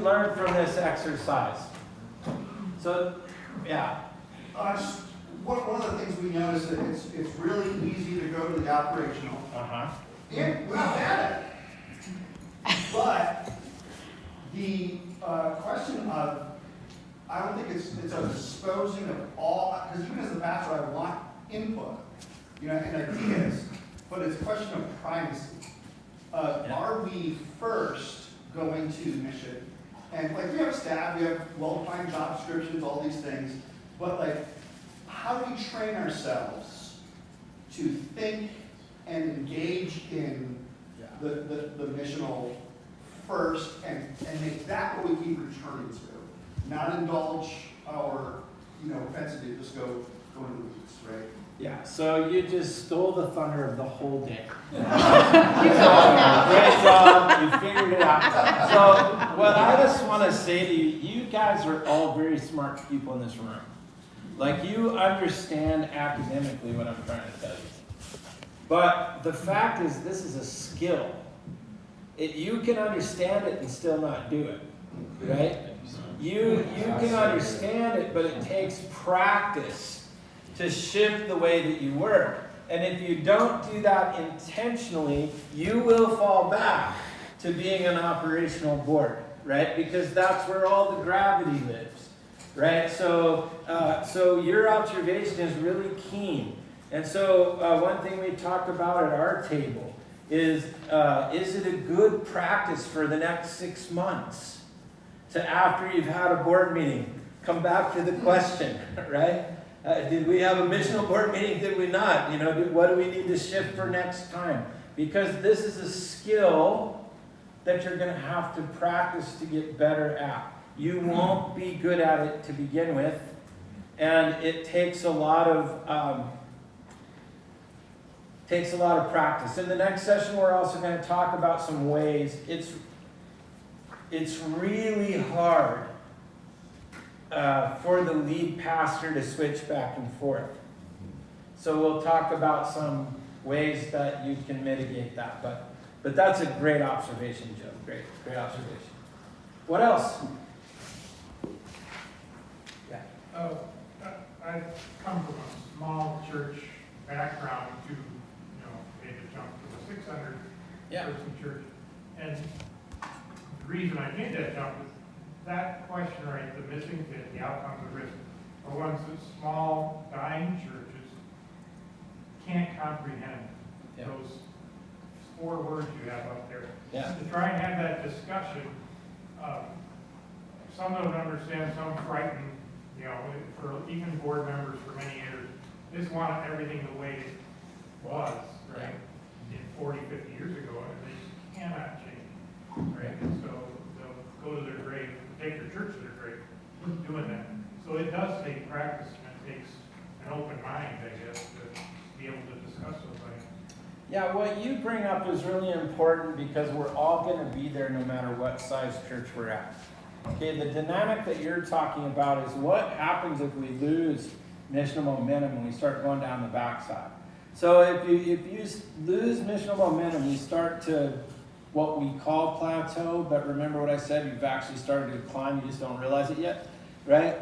learn from this exercise? So, yeah. One of the things we noticed that it's really easy to go to the operational. Uh-huh. And we're not bad at it. But the question of, I don't think it's a disposing of all, because even as a bachelor, I want input, and ideas, but it's a question of primacy. Are we first going to mission? And we have staff, we have well-defined job descriptions, all these things, but how do we train ourselves to think and engage in the missional first and make that what we keep returning to? Not indulge our, propensity to just go into the weeds, right? Yeah, so you just stole the thunder of the whole day. You know now. Great job, you figured it out. So what I just want to say to you, you guys are all very smart people in this room. You understand academically what I'm trying to tell you. But the fact is, this is a skill. You can understand it and still not do it, right? You can understand it, but it takes practice to shift the way that you work. And if you don't do that intentionally, you will fall back to being an operational board, right? Because that's where all the gravity lives, right? So your observation is really keen. And so one thing we talked about at our table is it a good practice for the next 6 months to, after you've had a board meeting, come back to the question, right? Did we have a missional board meeting? Did we not? What do we need to shift for next time? Because this is a skill that you're going to have to practice to get better at. You won't be good at it to begin with, and it takes a lot of practice. In the next session, we're also going to talk about some ways. It's really hard for the lead pastor to switch back and forth. So we'll talk about some ways that you can mitigate that. But that's a great observation, Joe. Great observation. What else? Yeah. I've come from a small church background to, made the jump to a 600 person church. And the reason I made that jump is that question, right, the missing fit, the outcomes of risk, are ones that small, dying churches can't comprehend. Yeah. Those 4 words you have up there. Yeah. To try and have that discussion, some don't understand, some frightened, for even board members for many years, they just want everything the way it was, right, in 40, 50 years ago, and they cannot change, right? And so they'll go to their grave, take their church to their grave, doing that. So it does take practice, and it takes an open mind, I guess, to be able to discuss those things. Yeah, what you bring up is really important because we're all going to be there no matter what size church we're at. Okay, the dynamic that you're talking about is what happens if we lose missional momentum and we start going down the backside. So if you lose missional momentum, you start to what we call plateau, but remember what I said, you've actually started to climb, you just don't realize it yet, right?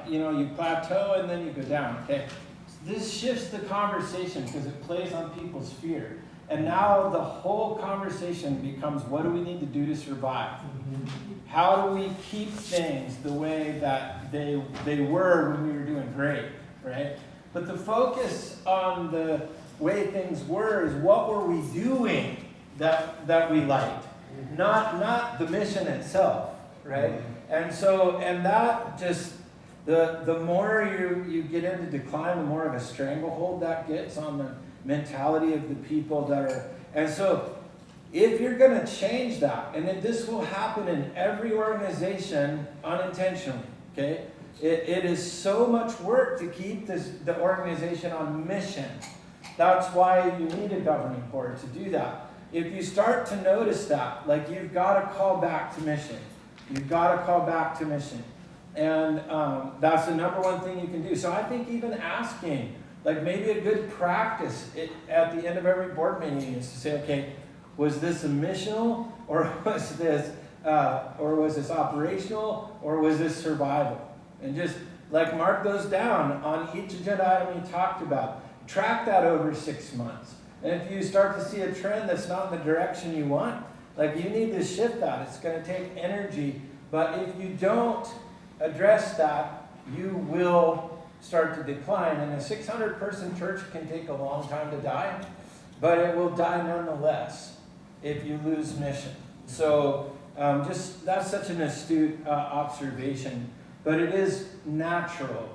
You plateau and then you go down, okay? So this shifts the conversation because it plays on people's fear. And now the whole conversation becomes, what do we need to do to survive? How do we keep things the way that they were when we were doing great, right? But the focus on the way things were is what were we doing that we liked, not the mission itself, right? And that just, the more you get into decline, the more of a stranglehold that gets on the mentality of the people that are, and so if you're going to change that, and then this will happen in every organization unintentionally, okay? It is so much work to keep the organization on mission. That's why you need a governing board to do that. If you start to notice that, you've got to call back to mission. You've got to call back to mission. And that's the number one thing you can do. So I think even asking, maybe a good practice at the end of every board meeting is to say, okay, was this a missional or was this Or was this operational? Or was this survival? And just like mark those down on each agenda item you talked about. Track that over 6 months. And if you start to see a trend that's not in the direction you want, like you need to shift that. It's going to take energy. But if you don't address that, you will start to decline. And a 600-person church can take a long time to die, but it will die nonetheless if you lose mission. So just that's such an astute observation. But it is natural.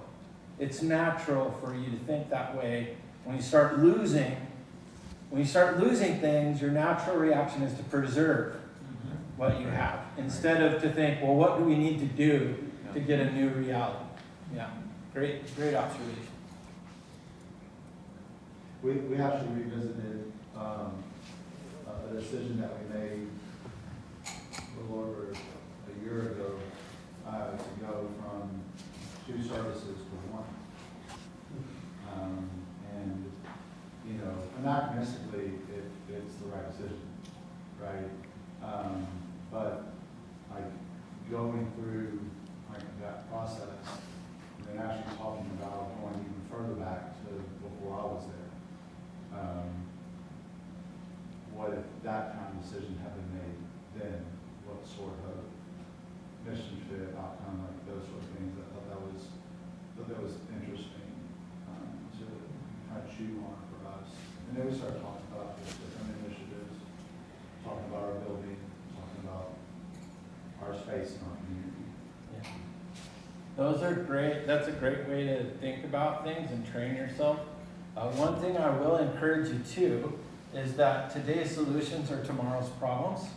It's natural for you to think that way. When you start losing things, your natural reaction is to preserve what you have, instead of to think, well, what do we need to do to get a new reality? Yeah, great observation. We actually revisited a decision that we made a little over a year ago to go from 2 services to 1. And, you know, anachronistically, it's the right decision, right? But like going through like that process and then actually talking about going even further back to before I was there. What if that kind of decision had been made then? What sort of mission fit outcome, like those sort of things? I thought that was interesting to kind of chew on for us. And then we started talking about just different initiatives, talking about our building, talking about our space in our community. Yeah. Those are great. That's a great way to think about things and train yourself. One thing I will encourage you to is that today's solutions are tomorrow's problems,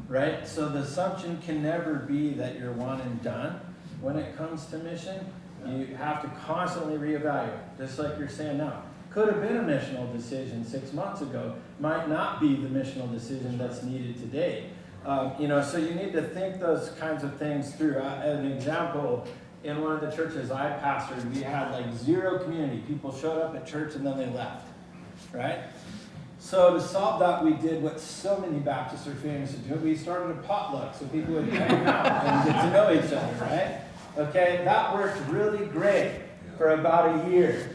right? So the assumption can never be that you're one and done when it comes to mission. You have to constantly reevaluate, just like you're saying now. Could have been a missional decision 6 months ago, might not be the missional decision that's needed today. So you need to think those kinds of things through. An example, in one of the churches I pastored, we had like 0 community. People showed up at church and then they left, right? So to solve that, we did what so many Baptists are famous to do. We started a potluck so people would hang out and get to know each other, right? Okay, that worked really great for about a year.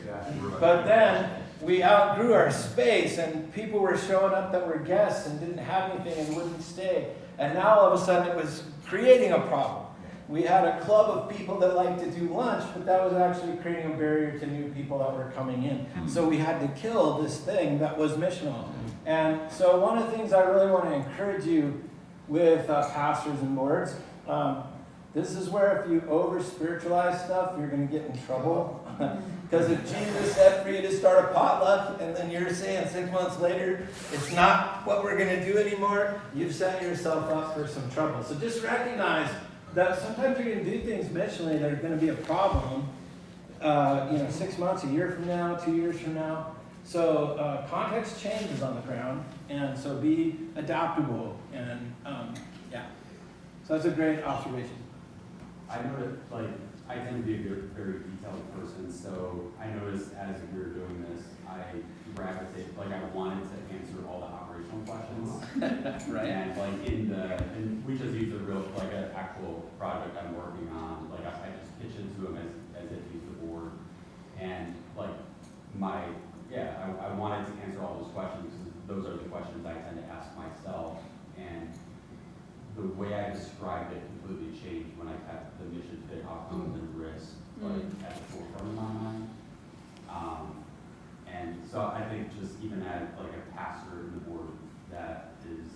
But then we outgrew our space and people were showing up that were guests and didn't have anything and wouldn't stay. And now all of a sudden it was creating a problem. We had a club of people that liked to do lunch, but that was actually creating a barrier to new people that were coming in. So we had to kill this thing that was missional. And so one of the things I really want to encourage you with pastors and boards, this is where if you over-spiritualize stuff, you're going to get in trouble. Because if Jesus said for you to start a potluck, and then you're saying 6 months later, it's not what we're going to do anymore, you've set yourself up for some trouble. So just recognize that sometimes you're going to do things missionally that are going to be a problem, 6 months, a year from now, 2 years from now. So context changes on the ground, and so be adaptable. And so that's a great observation. I noticed, I tend to be a very detailed person, so I noticed as we were doing this, I I wanted to answer all the operational questions. Right. And we just used an actual project I'm working on, I just pitch into him as if he's the board. And I wanted to answer all those questions because those are the questions I tend to ask myself. And the way I described it completely changed when I kept the mission fit outcomes and risk at the forefront of my mind. And so I think just even as a pastor in the board, that is,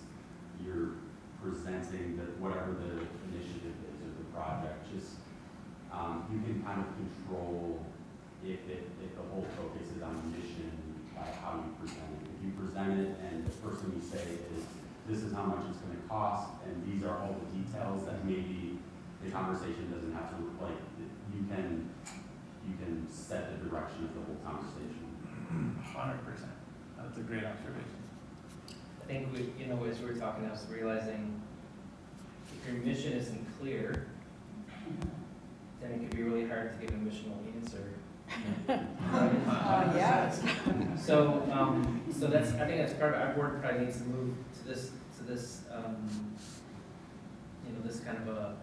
you're presenting whatever the initiative is or the project, just you can kind of control if the whole focus is on the mission by how you present it. If you present it and the first thing you say is, this is how much it's going to cost, and these are all the details that maybe the conversation doesn't have to, you can set the direction of the whole conversation. 100%. That's a great observation. I think as we were talking, I was realizing if your mission isn't clear, then it can be really hard to give a missional answer. Yes. So I think that's part of our board probably needs to move to this this kind of a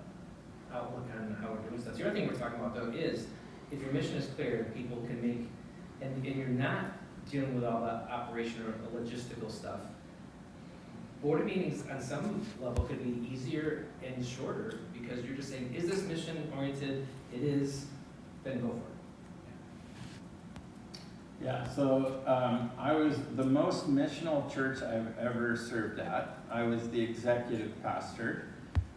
outlook on how we're doing stuff. The other thing we're talking about though is, if your mission is clear, people can make, and you're not dealing with all the operational or logistical stuff. Board meetings on some level could be easier and shorter because you're just saying, is this mission oriented? It is, then go for it. Yeah, so I was the most missional church I've ever served at. I was the executive pastor,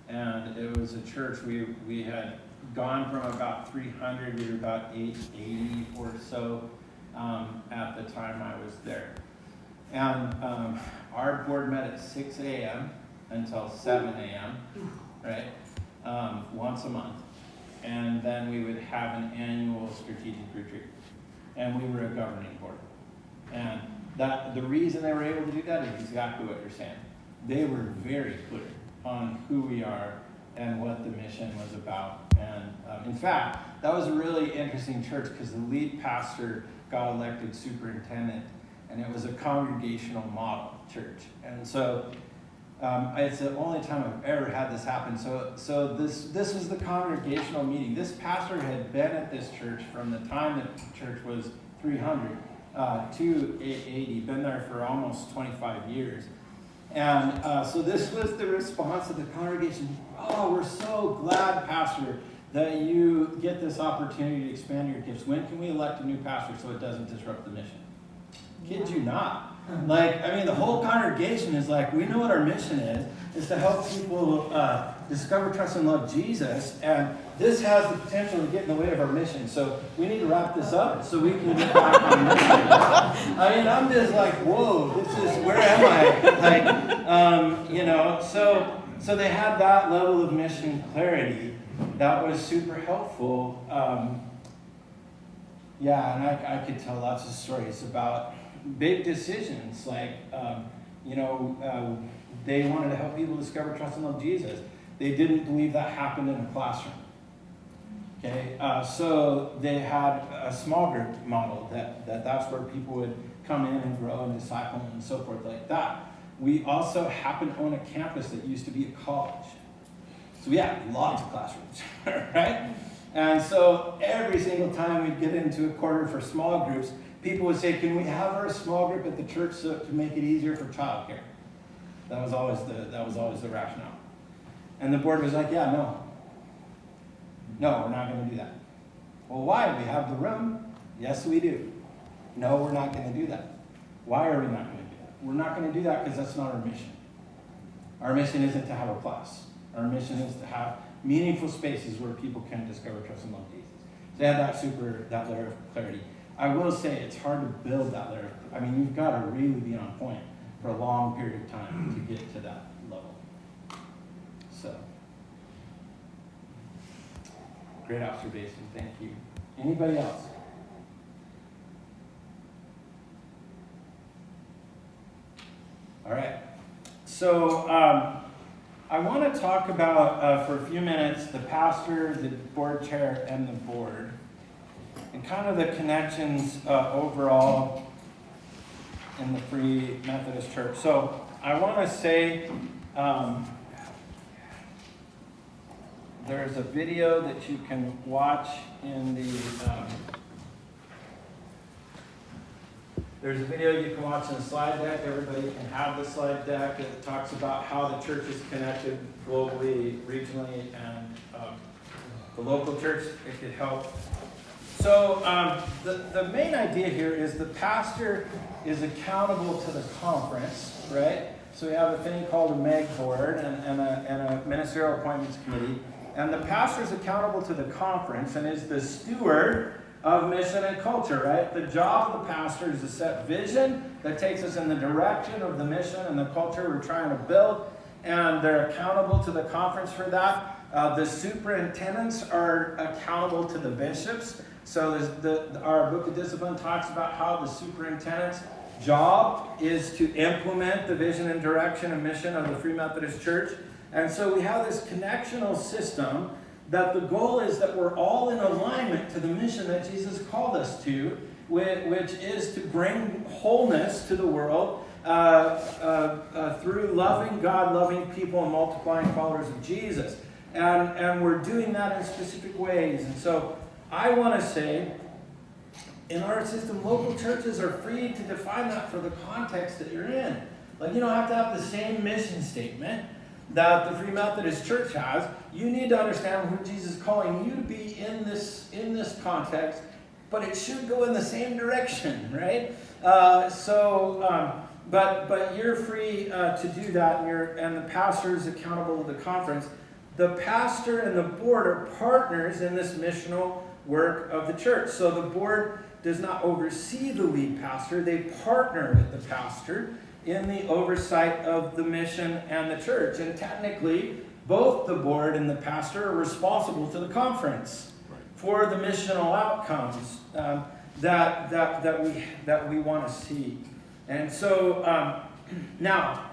and it was a church we had gone from about 300 to about 880 or so at the time I was there. And our board met at 6 a.m. until 7 a.m., right, once a month. And then we would have an annual strategic retreat. And we were a governing board. And that the reason they were able to do that is exactly what you're saying. They were very clear on who we are and what the mission was about. And in fact, that was a really interesting church because the lead pastor got elected superintendent, and it was a congregational model church. And so it's the only time I've ever had this happen. So this was the congregational meeting. This pastor had been at this church from the time the church was 300 to 880, been there for almost 25 years. And so this was the response of the congregation. Oh, we're so glad, Pastor, that you get this opportunity to expand your gifts. When can we elect a new pastor so it doesn't disrupt the mission? Kid you not. Like, I mean, the whole congregation is like, we know what our mission is to help people discover, trust, and love Jesus, and this has the potential to get in the way of our mission, so we need to wrap this up so we can get back on mission. I mean, I'm just like, whoa, this is, where am I? Like, you know, so they had that level of mission clarity that was super helpful. Yeah, and I could tell lots of stories about big decisions, like, they wanted to help people discover, trust, and love Jesus. They didn't believe that happened in a classroom. Okay, so they had a small group model that's where people would come in and grow and disciple and so forth like that. We also happen to own a campus that used to be a college. So we had lots of classrooms, right? And so every single time we'd get into a quarter for small groups, people would say, can we have our small group at the church to make it easier for childcare? That was always the rationale. And the board was like, yeah, no, we're not going to do that. Well, why? We have the room. Yes, we do. No, we're not going to do that. Why are we not going to do that? We're not going to do that because that's not our mission. Our mission isn't to have a class. Our mission is to have meaningful spaces where people can discover, trust, and love Jesus. So they had that layer of clarity. I will say it's hard to build that layer. I mean, you've got to really be on point for a long period of time to get to that level. So, great observation. Thank you. Anybody else? All right. So, I want to talk about, for a few minutes, the pastor, the board chair, and the board, and kind of the connections overall in the Free Methodist Church. So I want to say there's a video that you can watch in the slide deck. Everybody can have the slide deck. It talks about how the church is connected globally, regionally, and the local church. It could help. So the main idea here is the pastor is accountable to the conference, right? So we have a thing called a MEG board and a ministerial appointments committee. And the pastor is accountable to the conference and is the steward of mission and culture, right? The job of the pastor is to set vision that takes us in the direction of the mission and the culture we're trying to build. And they're accountable to the conference for that. The superintendents are accountable to the bishops. So our book of discipline talks about how the superintendent's job is to implement the vision and direction and mission of the Free Methodist Church. And so we have this connectional system that the goal is that we're all in alignment to the mission that Jesus called us to, which is to bring wholeness to the world through loving God, loving people, and multiplying followers of Jesus. And we're doing that in specific ways. And so I want to say, in our system, local churches are free to define that for the context that you're in. Like, you don't have to have the same mission statement that the Free Methodist Church has. You need to understand who Jesus is calling you to be in this context, but it should go in the same direction, right? But you're free to do that, and the pastor is accountable to the conference. The pastor and the board are partners in this missional work of the church. So the board does not oversee the lead pastor. They partner with the pastor in the oversight of the mission and the church. And technically, both the board and the pastor are responsible to the conference for the missional outcomes that we want to see. And so now,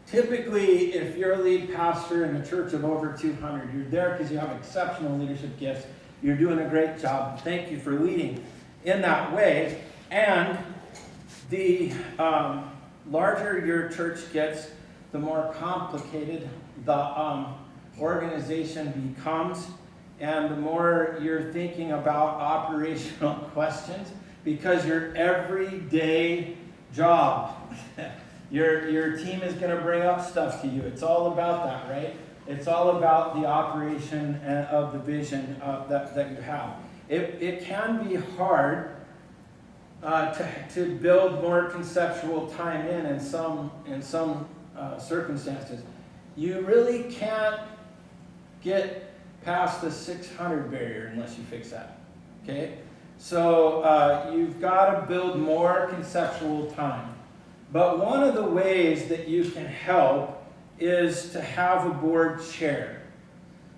typically, if you're a lead pastor in a church of over 200, you're there because you have exceptional leadership gifts. You're doing a great job. Thank you for leading in that way. And the larger your church gets, the more complicated the organization becomes, and the more you're thinking about operational questions, because your everyday job, your team is going to bring up stuff to you. It's all about that, right? It's all about the operation of the vision that you have. It can be hard to build more conceptual time in some circumstances. You really can't get past the 600 barrier unless you fix that. Okay? So you've got to build more conceptual time. But one of the ways that you can help is to have a board chair.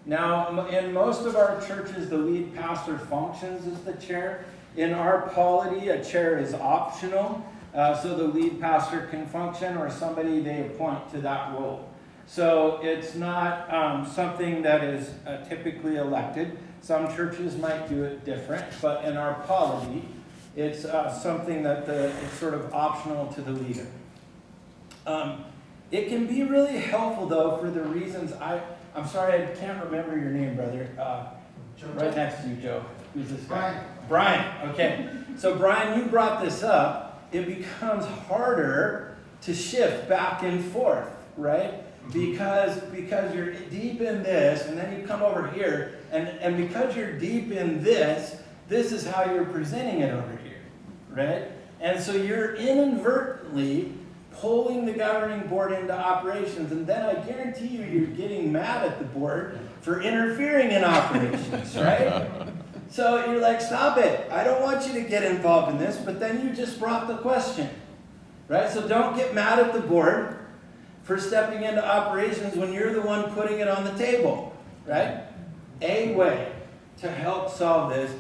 Now, in most of our churches, the lead pastor functions as the chair. In our polity, a chair is optional, so the lead pastor can function, or somebody they appoint to that role. So it's not something that is typically elected. Some churches might do it different, but in our polity, it's something that it's sort of optional to the leader. It can be really helpful, though, for the reasons I'm sorry, I can't remember your name, brother. Right next to you, Joe. Who's this guy? Brian. Okay. So, Brian, you brought this up. It becomes harder to shift back and forth, right? Because you're deep in this, and then you come over here, and because you're deep in this is how you're presenting it over here, right? And so you're inadvertently pulling the governing board into operations, and then I guarantee you're getting mad at the board for interfering in operations, right? So you're like, stop it. I don't want you to get involved in this, but then you just brought the question, right? So don't get mad at the board for stepping into operations when you're the one putting it on the table, right? A way to help solve this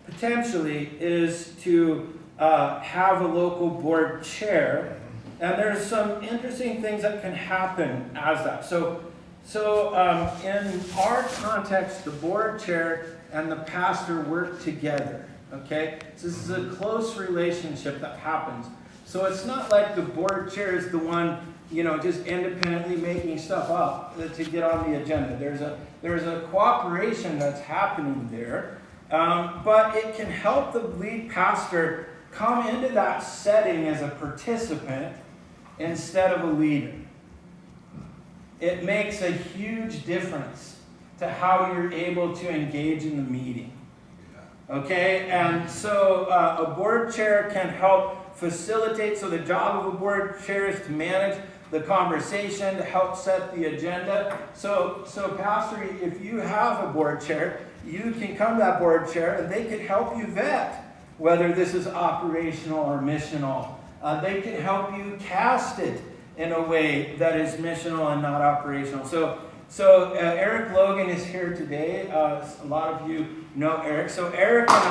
potentially is to have a local board chair. And there's some interesting things that can happen as that. So in our context, the board chair and the pastor work together, okay? So this is a close relationship that happens. So it's not like the board chair is the one, just independently making stuff up to get on the agenda. There's a cooperation that's happening there, but it can help the lead pastor come into that setting as a participant instead of a leader. It makes a huge difference to how you're able to engage in the meeting. Okay? And so a board chair can help facilitate. So the job of a board chair is to manage the conversation, to help set the agenda. So Pastor, if you have a board chair, you can come to that board chair and they can help you vet whether this is operational or missional. They can help you cast it in a way that is missional and not operational. So Eric Logan is here today. A lot of you know Eric. So Eric and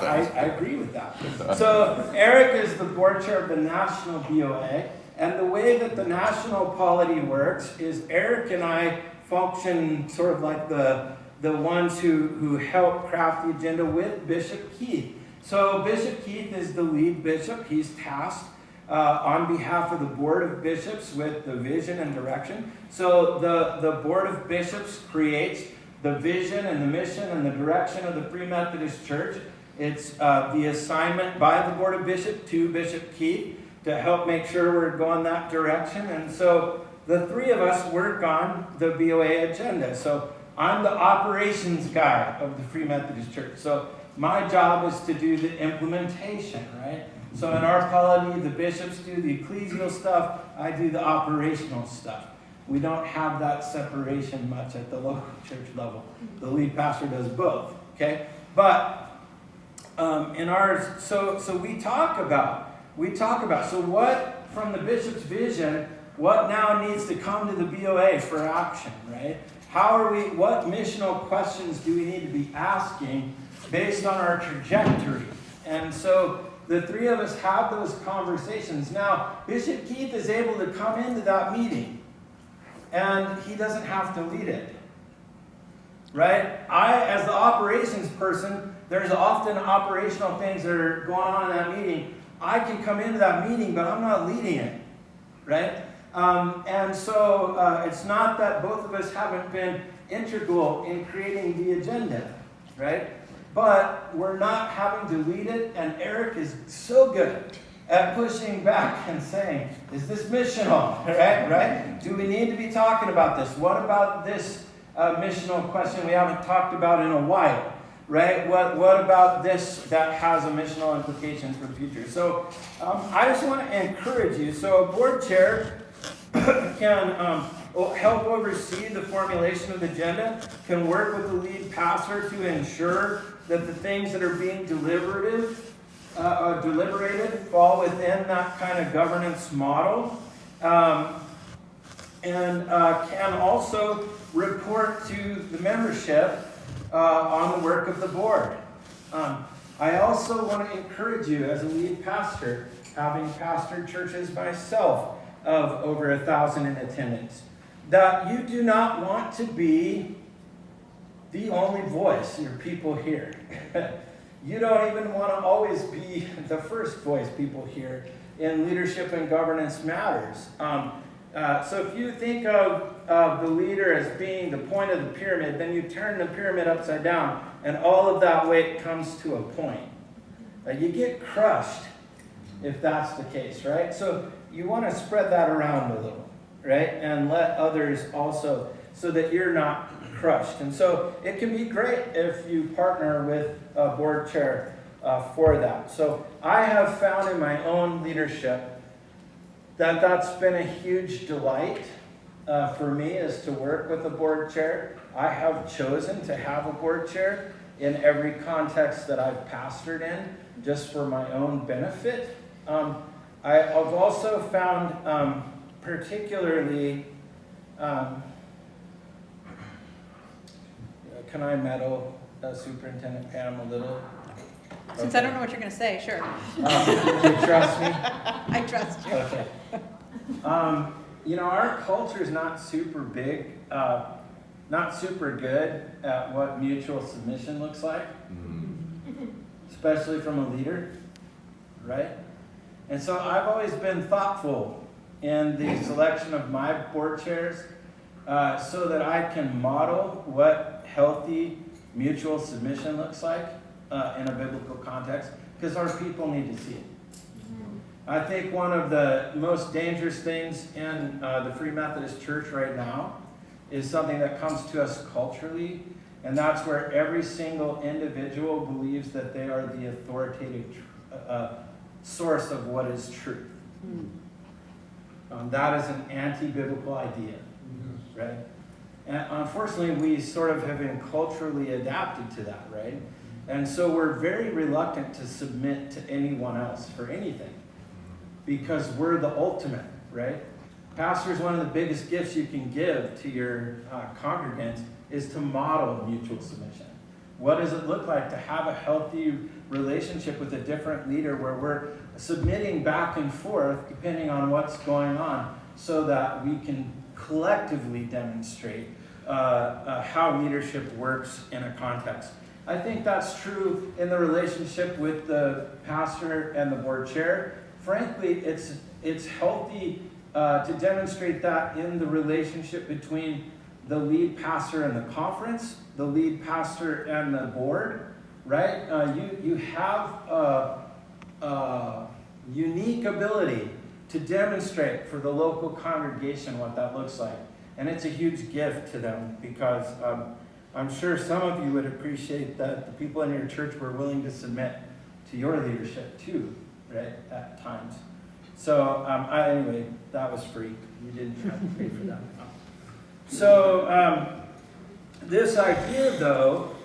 I agree with that. So Eric is the board chair of the National BOA. And the way that the national polity works is Eric and I function sort of like the ones who help craft the agenda with Bishop Keith. So Bishop Keith is the lead bishop. He's tasked on behalf of the Board of Bishops with the vision and direction. So the Board of Bishops creates the vision and the mission and the direction of the Free Methodist Church. It's the assignment by the Board of Bishops to Bishop Keith to help make sure we're going that direction. And so the three of us work on the BOA agenda. So I'm the operations guy of the Free Methodist Church. So my job is to do the implementation, right? So in our polity, the bishops do the ecclesial stuff, I do the operational stuff. We don't have that separation much at the local church level. The lead pastor does both, okay? But in ours, so we talk about, so what from the bishop's vision, what now needs to come to the BOA for action, right? What missional questions do we need to be asking based on our trajectory? And so the three of us have those conversations. Now, Bishop Keith is able to come into that meeting, and he doesn't have to lead it, right? I, as the operations person, there's often operational things that are going on in that meeting. I can come into that meeting, but I'm not leading it, right? And so it's not that both of us haven't been integral in creating the agenda, right? But we're not having to lead it, and Eric is so good at pushing back and saying, is this missional, right? Do we need to be talking about this? What about this missional question we haven't talked about in a while, right? What about this that has a missional implication for the future? So I just want to encourage you. So a board chair can help oversee the formulation of the agenda, can work with the lead pastor to ensure that the things that are being deliberated fall within that kind of governance model, and can also report to the membership on the work of the board. I also want to encourage you as a lead pastor, having pastored churches myself of over 1,000 in attendance, that you do not want to be the only voice your people hear. You don't even want to always be the first voice people hear in leadership and governance matters. So if you think of the leader as being the point of the pyramid, then you turn the pyramid upside down, and all of that weight comes to a point. You get crushed if that's the case, right? So you want to spread that around a little, right? And let others also, so that you're not crushed. And so it can be great if you partner with a board chair for that. So I have found in my own leadership that that's been a huge delight for me, is to work with a board chair. I have chosen to have a board chair in every context that I've pastored in, just for my own benefit. I've also found particularly, can I meddle Superintendent Pam a little? Since I don't know what you're going to say, sure. You trust me? I trust you. Okay. Our culture is not super big, not super good at what mutual submission looks like, especially from a leader, right? And so I've always been thoughtful in the selection of my board chairs so that I can model what healthy mutual submission looks like in a biblical context, because our people need to see it. I think one of the most dangerous things in the Free Methodist Church right now is something that comes to us culturally, and that's where every single individual believes that they are the authoritative source of what is truth. That is an anti-biblical idea, right? And unfortunately, we sort of have been culturally adapted to that, right? And so we're very reluctant to submit to anyone else for anything, because we're the ultimate, right? Pastor is one of the biggest gifts you can give to your congregants is to model mutual submission. What does it look like to have a healthy relationship with a different leader where we're submitting back and forth depending on what's going on, so that we can collectively demonstrate how leadership works in a context? I think that's true in the relationship with the pastor and the board chair. Frankly, it's healthy to demonstrate that in the relationship between the lead pastor and the conference, the lead pastor and the board, right? You have a unique ability to demonstrate for the local congregation what that looks like. And it's a huge gift to them because I'm sure some of you would appreciate that the people in your church were willing to submit to your leadership too, right, at times. So anyway, that was free. You didn't have to pay for that. So this idea, though,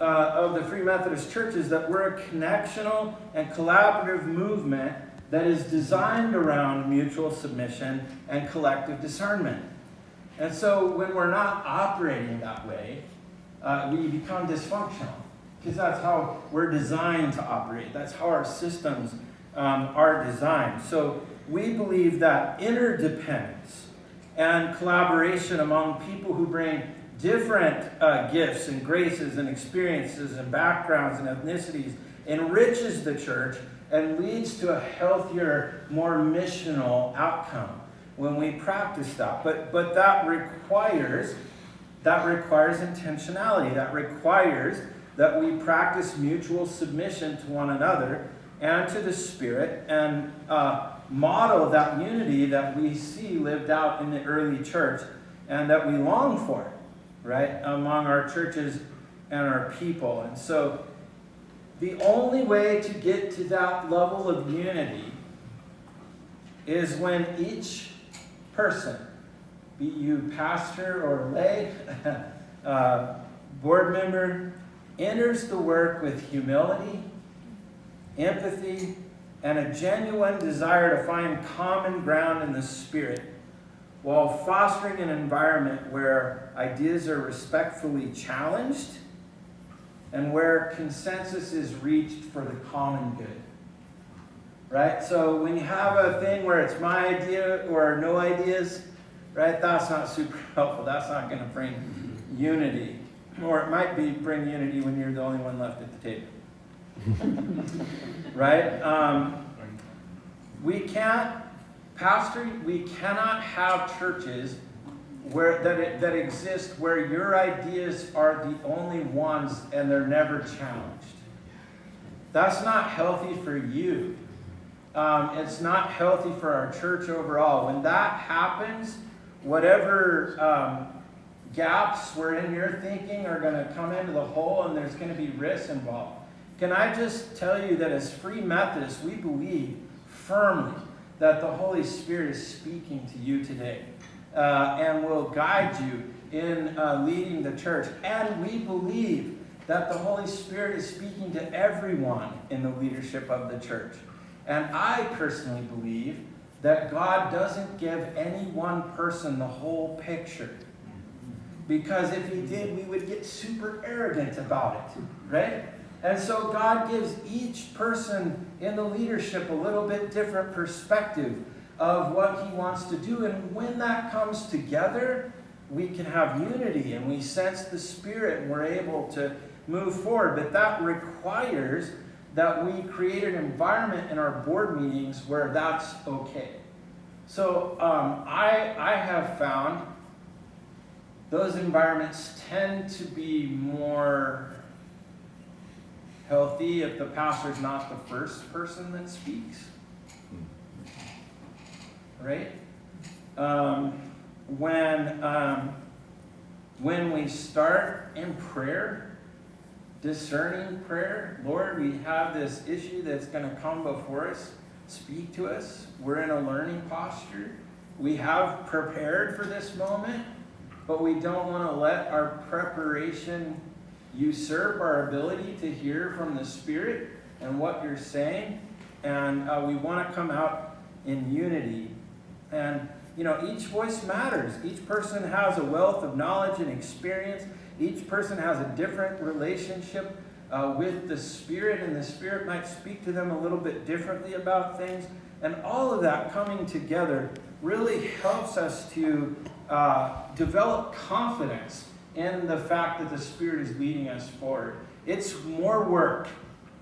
of the Free Methodist Church is that we're a connectional and collaborative movement that is designed around mutual submission and collective discernment. And so when we're not operating that way, we become dysfunctional, because that's how we're designed to operate. That's how our systems are designed. So we believe that interdependence and collaboration among people who bring different gifts and graces and experiences and backgrounds and ethnicities enriches the church and leads to a healthier, more missional outcome when we practice that. But that requires intentionality. That requires that we practice mutual submission to one another and to the Spirit, and model that unity that we see lived out in the early church and that we long for, right, among our churches and our people. And so the only way to get to that level of unity is when each person, be you pastor or lay, board member, enters the work with humility, empathy, and a genuine desire to find common ground in the Spirit, while fostering an environment where ideas are respectfully challenged and where consensus is reached for the common good. Right? So when you have a thing where it's my idea or no ideas, right, that's not super helpful. That's not going to bring unity. Or it might bring unity when you're the only one left at the table. Right? We cannot have churches that exist where your ideas are the only ones and they're never challenged. That's not healthy for you. It's not healthy for our church overall. When that happens, whatever gaps were in your thinking are going to come into the hole, and there's going to be risks involved. Can I just tell you that as Free Methodists, we believe firmly that the Holy Spirit is speaking to you today and will guide you in leading the church. And we believe that the Holy Spirit is speaking to everyone in the leadership of the church. And I personally believe that God doesn't give any one person the whole picture. Because if he did, we would get super arrogant about it, right? And so God gives each person in the leadership a little bit different perspective of what he wants to do. And when that comes together, we can have unity and we sense the Spirit and we're able to move forward. But that requires that we create an environment in our board meetings where that's okay. So I have found those environments tend to be more healthy if the pastor's not the first person that speaks. Right? When we start in prayer, discerning prayer, Lord, we have this issue that's going to come before us. Speak to us. We're in a learning posture. We have prepared for this moment, but we don't want to let our preparation usurp our ability to hear from the Spirit and what you're saying. And we want to come out in unity. And, you know, each voice matters. Each person has a wealth of knowledge and experience. Each person has a different relationship with the Spirit, and the Spirit might speak to them a little bit differently about things. And all of that coming together really helps us to develop confidence in the fact that the Spirit is leading us forward. It's more work.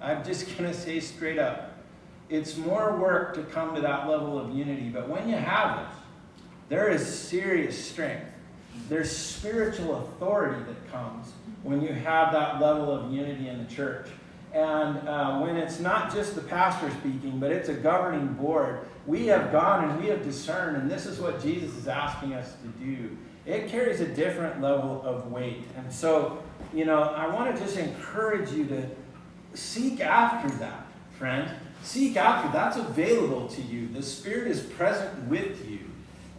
I'm just gonna say straight up. It's more work to come to that level of unity, but when you have it, there is serious strength. There's spiritual authority that comes when you have that level of unity in the church. And when it's not just the pastor speaking, but it's a governing board, we have gone and we have discerned, and this is what Jesus is asking us to do. It carries a different level of weight. And so, I want to just encourage you to seek after that, friend. Seek after. That's available to you. The Spirit is present with you.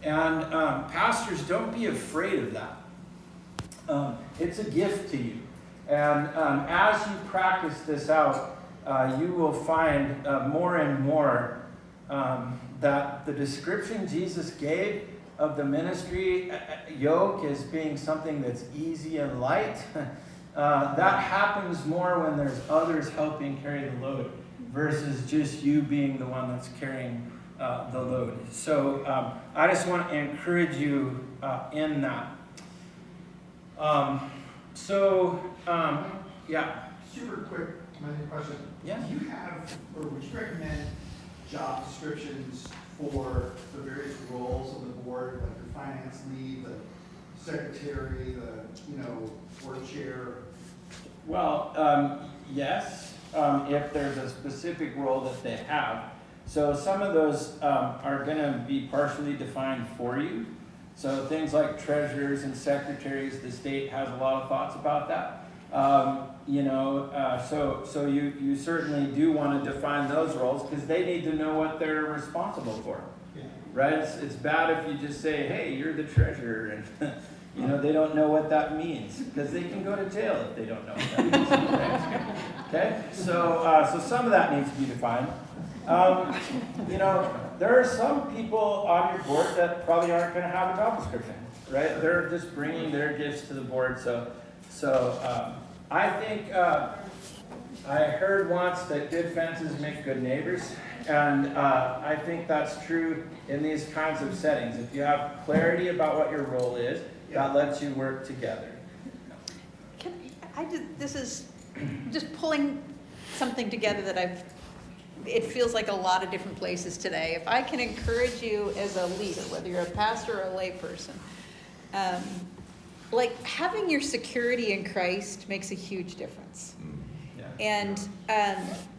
And pastors, don't be afraid of that. It's a gift to you. And as you practice this out, you will find more and more that the description Jesus gave of the ministry yoke as being something that's easy and light, that happens more when there's others helping carry the load versus just you being the one that's carrying the load. So I just want to encourage you in that. Yeah. Super quick, another question. Yeah. Do you have, or would you recommend job descriptions for the various roles of the board, like the finance lead, the secretary, the board chair? Well, yes, if there's a specific role that they have. So some of those are going to be partially defined for you. So things like treasurers and secretaries, the state has a lot of thoughts about that. So you certainly do want to define those roles because they need to know what they're responsible for, right? It's bad if you just say, hey, you're the treasurer, and they don't know what that means because they can go to jail if they don't know what that means. Right? Okay, so some of that needs to be defined. There are some people on your board that probably aren't going to have a job description, right? They're just bringing their gifts to the board. So I think I heard once that good fences make good neighbors, and I think that's true in these kinds of settings. If you have clarity about what your role is, that lets you work together. This is just pulling something together that it feels like a lot of different places today. If I can encourage you as a leader, whether you're a pastor or a layperson, like having your security in Christ makes a huge difference. Yeah. And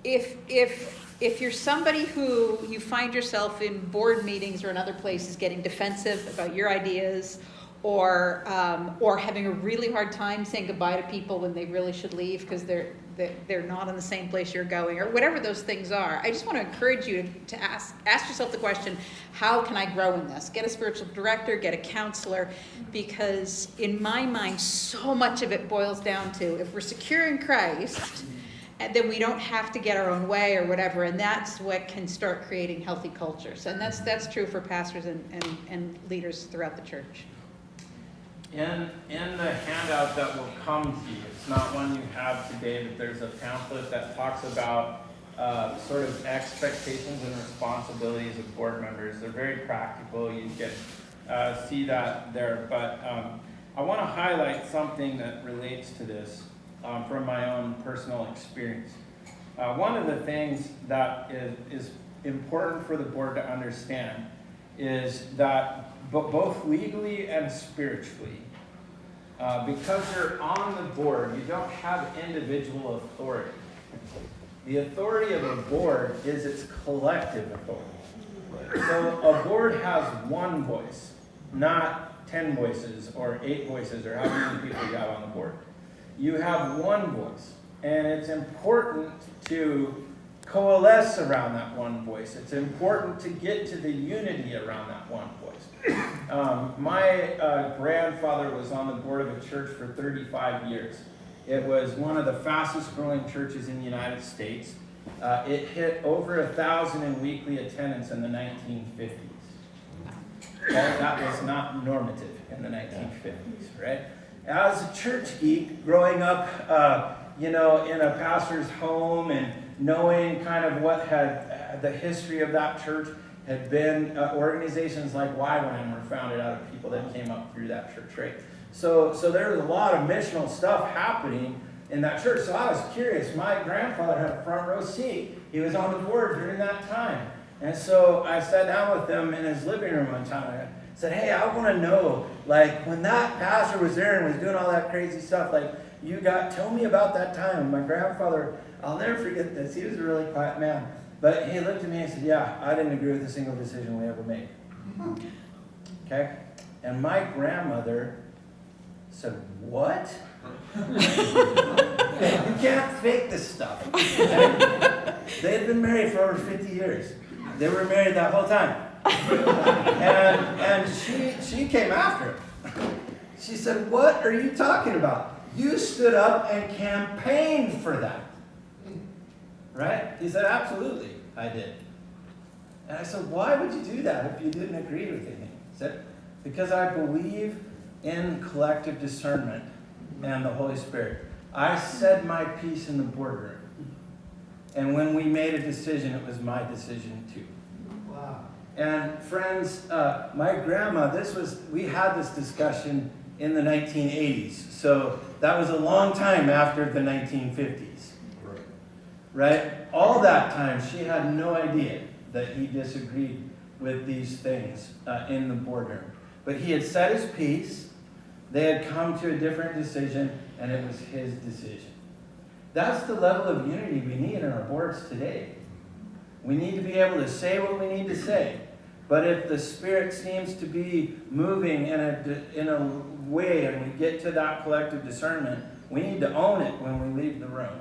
if you're somebody who you find yourself in board meetings or in other places getting defensive about your ideas, or having a really hard time saying goodbye to people when they really should leave because they're not in the same place you're going, or whatever those things are, I just want to encourage you to ask yourself the question, how can I grow in this? Get a spiritual director, get a counselor, because in my mind, so much of it boils down to, if we're secure in Christ, and then we don't have to get our own way or whatever, and that's what can start creating healthy cultures. And that's true for pastors and leaders throughout the church. In the handout that will come to you, it's not one you have today, but there's a pamphlet that talks about sort of expectations and responsibilities of board members. They're very practical. You can see that there. But I want to highlight something that relates to this from my own personal experience. One of the things that is important for the board to understand is that both legally and spiritually, because you're on the board, you don't have individual authority. The authority of a board is its collective authority. So a board has one voice, not 10 voices or 8 voices or how many people you have on the board. You have one voice, and it's important to coalesce around that one voice. It's important to get to the unity around that one voice. My grandfather was on the board of a church for 35 years. It was one of the fastest growing churches in the United States. It hit over 1,000 in weekly attendance in the 1950s. Okay? That was not normative in the 1950s, right? As a church geek, growing up, in a pastor's home and knowing kind of what had the history of that church had been, organizations like YWAM were founded out of people that came up through that church, right? So there was a lot of missional stuff happening in that church. So I was curious. My grandfather had a front row seat. He was on the board during that time. And so I sat down with him in his living room one time. I said, hey, I want to know, like, when that pastor was there and was doing all that crazy stuff, like, tell me about that time. My grandfather, I'll never forget this. He was a really quiet man. But he looked at me and said, yeah, I didn't agree with a single decision we ever made. Okay? And my grandmother said, what? You can't fake this stuff. Okay? They had been married for over 50 years. They were married that whole time. And she came after him. She said, what are you talking about? You stood up and campaigned for that. Right? He said, absolutely, I did. And I said, why would you do that if you didn't agree with anything? He said, because I believe in collective discernment and the Holy Spirit. I said my piece in the boardroom. And when we made a decision, it was my decision too. Wow. And friends, my grandma, we had this discussion in the 1980s. So that was a long time after the 1950s. Right? All that time, she had no idea that he disagreed with these things in the boardroom. But he had said his piece, they had come to a different decision, and it was his decision. That's the level of unity we need in our boards today. We need to be able to say what we need to say. But if the Spirit seems to be moving in a way and we get to that collective discernment, we need to own it when we leave the room.